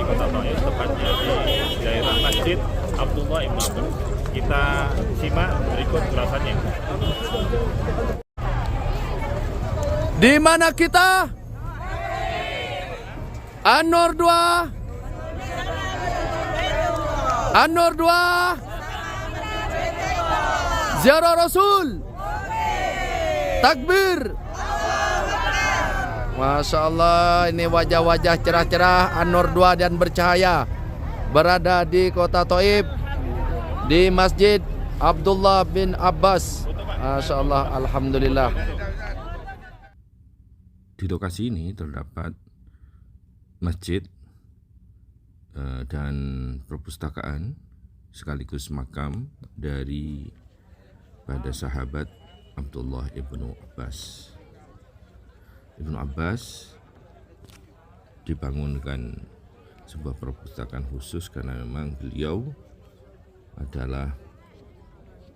Kota Taif, tepatnya di daerah Masjid Abdullah Ibn Abbas. Kita simak berikut ulasannya. Di mana kita? An-Nur 2. An-Nur 2. Ziarah Rasul. Takbir. Masya Allah, ini wajah-wajah cerah-cerah An-Nur 2 dan bercahaya berada di Kota Taif di Masjid Abdullah bin Abbas. Masya Allah, alhamdulillah. Di lokasi ini terdapat masjid dan perpustakaan sekaligus makam dari pada sahabat Abdullah ibnu Abbas. Ibnu Abbas dibangunkan sebuah perpustakaan khusus karena memang beliau adalah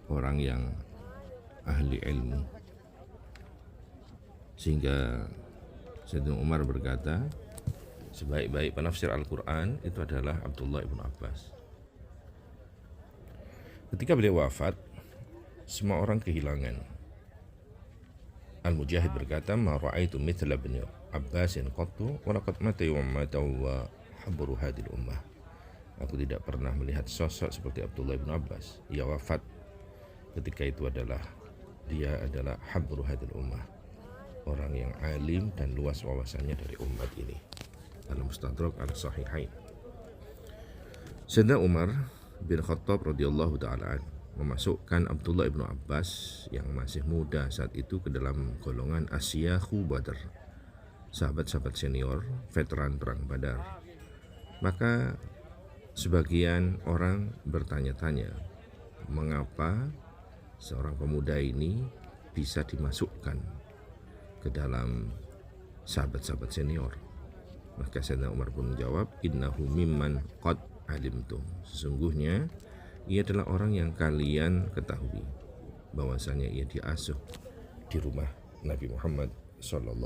orang yang ahli ilmu, sehingga Sayyidina Umar berkata sebaik-baik penafsir Al-Quran itu adalah Abdullah ibnu Abbas. Ketika beliau wafat, semua orang kehilangan. Al-Mujahid berkata, "Ma ra'aitu mithla ibn Abbasin qattu wa laqad mata yawma mata wa habru hadhihi ummah." Aku tidak pernah melihat sosok seperti Abdullah bin Abbas. Ia wafat ketika itu dia adalah habru hadhihi ummah, orang yang alim dan luas wawasannya dari umat ini. Al-Mustadrak al-Sahihain. Sayyidina Umar bin Khattab radhiyallahu ta'ala memasukkan Abdullah ibnu Abbas yang masih muda saat itu ke dalam golongan Asyakhu Badr, sahabat-sahabat senior veteran perang Badar. Maka sebagian orang bertanya-tanya, mengapa seorang pemuda ini bisa dimasukkan ke dalam sahabat-sahabat senior? Maka Sayyidina Umar pun menjawab, "Innahu mimman qad alimtum." Sesungguhnya ia adalah orang yang kalian ketahui bahwasanya ia diasuh di rumah Nabi Muhammad SAW.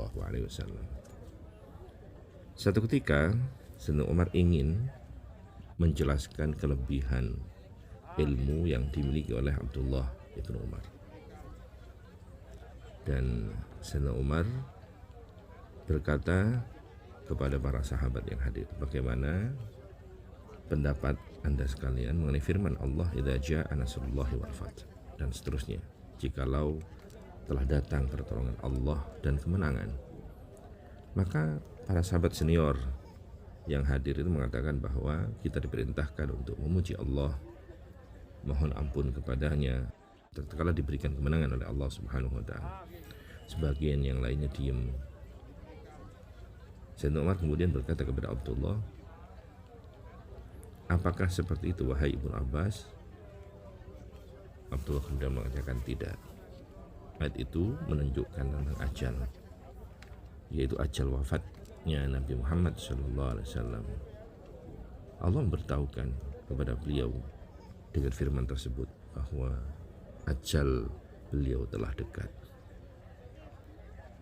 Satu ketika Sayyidina Umar ingin menjelaskan kelebihan ilmu yang dimiliki oleh Abdullah ibnu Umar, dan Sayyidina Umar berkata kepada para sahabat yang hadir, bagaimana pendapat Anda sekalian mengenai firman Allah, idza jaa nasrullahi wal fath, dan seterusnya, jikalau telah datang pertolongan Allah dan kemenangan. Maka para sahabat senior yang hadir itu mengatakan bahwa kita diperintahkan untuk memuji Allah, mohon ampun kepadanya tatkala diberikan kemenangan oleh Allah Subhanahu wa taala. Sebagian yang lainnya diam. Sayyidina Umar kemudian berkata kepada Abdullah, apakah seperti itu wahai Ibnu Abbas? Abdullah kemudian mengatakan tidak. Ayat itu menunjukkan tentang ajal, yaitu ajal wafatnya Nabi Muhammad SAW. Allah memberitahukan kepada beliau dengan firman tersebut bahwa ajal beliau telah dekat.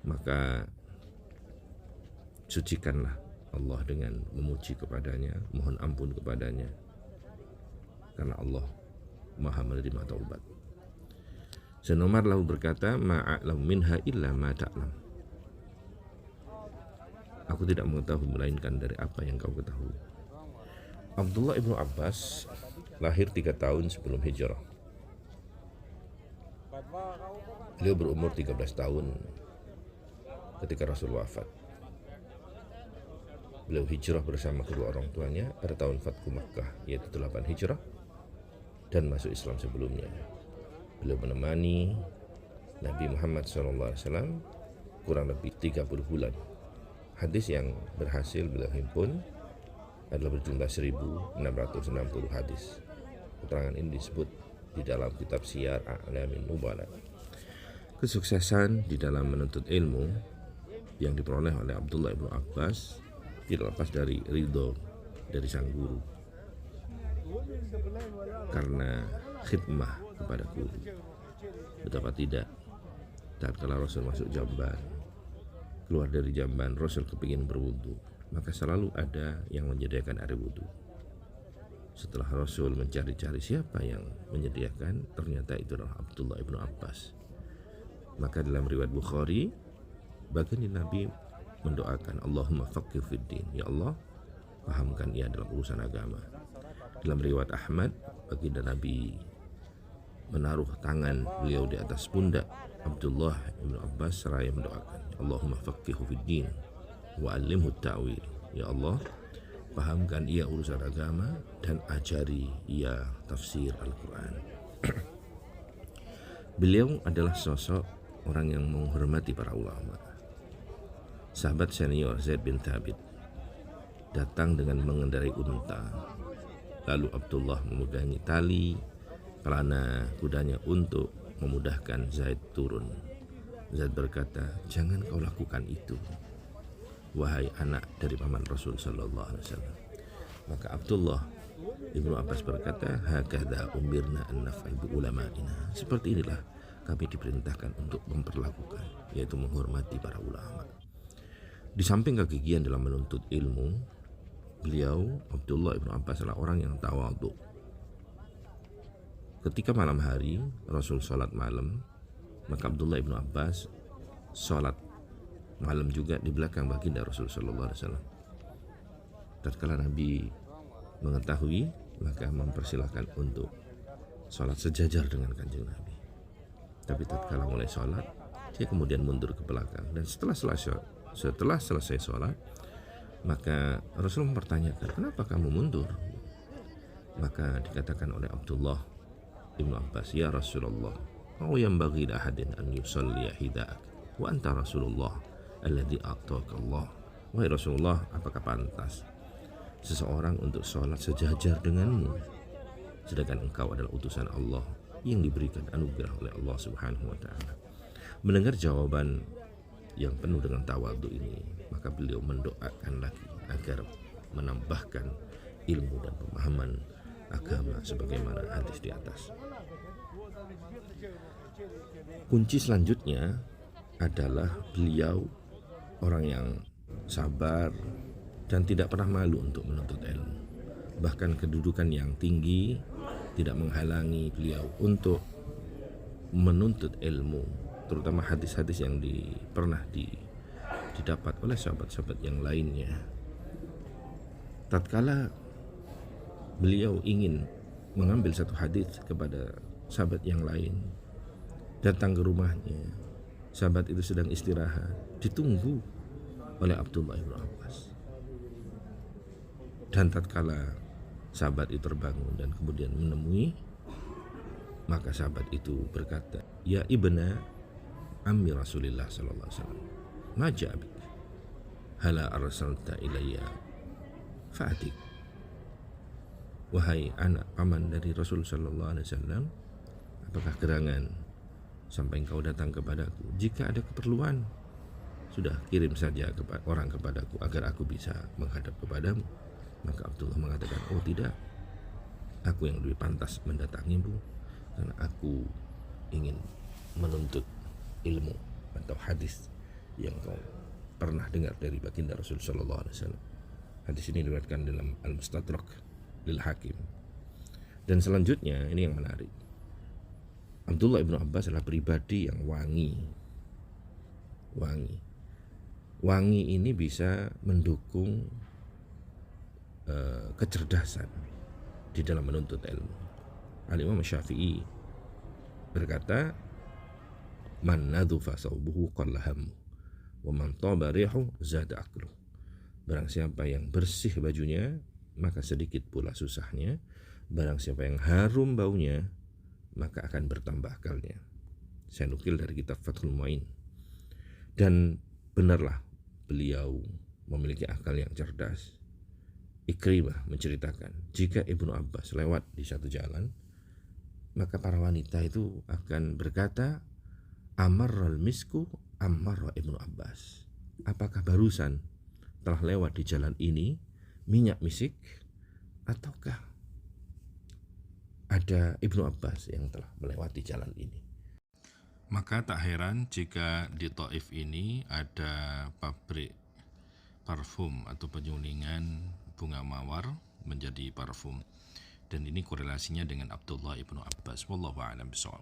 Maka sucikanlah Allah dengan memuji kepadanya, mohon ampun kepadanya, karena Allah Maha menerima taubat. Sayyidina Umar lalu berkata, ma'a'lam minha illa ma ta'lam. Aku tidak mengetahui melainkan dari apa yang kau ketahui. Abdullah ibnu Abbas lahir 3 tahun sebelum hijrah. Beliau berumur 13 tahun ketika Rasul wafat. Beliau hijrah bersama kedua orang tuanya pada tahun Fathu Makkah, yaitu 8 hijrah, dan masuk Islam sebelumnya. Beliau menemani Nabi Muhammad SAW kurang lebih 30 bulan. Hadis yang berhasil beliau himpun adalah berjumlah 1660 hadis. Keterangan ini disebut di dalam kitab Siyar A'lamin Nubala. Kesuksesan di dalam menuntut ilmu yang diperoleh oleh Abdullah ibnu Abbas tidak lepas dari ridho dari sang guru, karena khidmah kepada guru. Betapa tidak, tatkala Rasul masuk jamban, keluar dari jamban, Rasul kepingin berwudu, maka selalu ada yang menyediakan air wudhu. Setelah Rasul mencari-cari siapa yang menyediakan, ternyata itu adalah Abdullah ibnu Abbas. Maka dalam riwayat Bukhari, baginda Nabi mendoakan, Allahumma faqih fid din, ya Allah pahamkan ia dalam urusan agama. Dalam riwayat Ahmad, baginda Nabi menaruh tangan beliau di atas pundak Abdullah ibnu Abbas seraya mendoakan, Allahumma faqih fid din wa alimhu ta'wil, ya Allah pahamkan ia urusan agama dan ajari ia tafsir Al-Quran. Beliau adalah sosok orang yang menghormati para ulama. Sahabat senior Zaid bin Thabit datang dengan mengendarai unta. Lalu Abdullah memegangi tali pelana kudanya untuk memudahkan Zaid turun. Zaid berkata, jangan kau lakukan itu, wahai anak dari paman Rasul sallallahu alaihi wasallam. Maka Abdullah ibnu Abbas berkata, hakadha umirna an naf'al bi ulama'ina. Seperti inilah kami diperintahkan untuk memperlakukan, yaitu menghormati para ulama. Di samping kegigihan dalam menuntut ilmu, beliau Abdullah ibnu Abbas adalah orang yang tawadhu. Ketika malam hari Rasul sholat malam, maka Abdullah ibnu Abbas sholat malam juga di belakang baginda Rasul sallallahu alaihi wasallam. Tatkala Nabi mengetahui, maka mempersilahkan untuk sholat sejajar dengan kanjeng Nabi. Tapi tatkala mulai sholat, dia kemudian mundur ke belakang. Dan setelah selesai sholat, maka Rasul mempertanyakan, kenapa kamu mundur? Maka dikatakan oleh Abdullah ibnu Abbas, ya Rasulullah, au yanbaghi li ahadin an yusalli hidaak wa anta Rasulullah alladzi a'taka Allah. Wahai Rasulullah, apakah pantas seseorang untuk sholat sejajar denganmu, sedangkan engkau adalah utusan Allah yang diberikan anugerah oleh Allah Subhanahu wa ta'ala. Mendengar jawaban yang penuh dengan tawadhu ini, maka beliau mendoakan lagi agar menambahkan ilmu dan pemahaman agama sebagaimana hadis di atas. Kunci selanjutnya adalah beliau orang yang sabar dan tidak pernah malu untuk menuntut ilmu. Bahkan kedudukan yang tinggi tidak menghalangi beliau untuk menuntut ilmu, terutama hadis-hadis yang pernah didapat oleh sahabat-sahabat yang lainnya. Tatkala beliau ingin mengambil satu hadis kepada sahabat yang lain, datang ke rumahnya, sahabat itu sedang istirahat, ditunggu oleh Abdullah ibnu Abbas. Dan tatkala sahabat itu terbangun dan kemudian menemui, maka sahabat itu berkata, ya ibna ammi Rasulillah sallallahu alaihi wasallam, ma ja'abik hala arsalta ilayya fa'atik. Wahai anak paman dari Rasul sallallahu alaihi wasallam, apakah gerangan sampai engkau datang kepadaku? Jika ada keperluan, sudah kirim saja orang kepadaku agar aku bisa menghadap kepadamu. Maka Abdullah mengatakan, oh tidak, aku yang lebih pantas mendatangimu karena aku ingin menuntut ilmu atau hadis yang kau pernah dengar dari baginda Rasul sallallahu alaihi wasallam. Hadis ini diriwayatkan dalam Al-Mustadrak lil Hakim. Dan selanjutnya ini yang menarik. Abdullah ibnu Abbas adalah pribadi yang wangi. Wangi ini bisa mendukung kecerdasan di dalam menuntut ilmu. Al-Imam Syafi'i berkata, man nadhufa sawbuhu qalla hammu wa man taba rihu zada aqlu. Barang siapa yang bersih bajunya, maka sedikit pula susahnya. Barang siapa yang harum baunya, maka akan bertambah akalnya. Saya nukil dari kitab Fathul Mu'in. Dan benarlah beliau memiliki akal yang cerdas. Ikrimah menceritakan, jika Ibnu Abbas lewat di satu jalan, maka para wanita itu akan berkata, amarral misku amarra Ibnu Abbas. Apakah barusan telah lewat di jalan ini minyak misik, ataukah ada Ibnu Abbas yang telah melewati jalan ini? Maka tak heran jika di Taif ini ada pabrik parfum atau penyulingan bunga mawar menjadi parfum, dan ini korelasinya dengan Abdullah ibnu Abbas. Wallahu a'lam bishawab.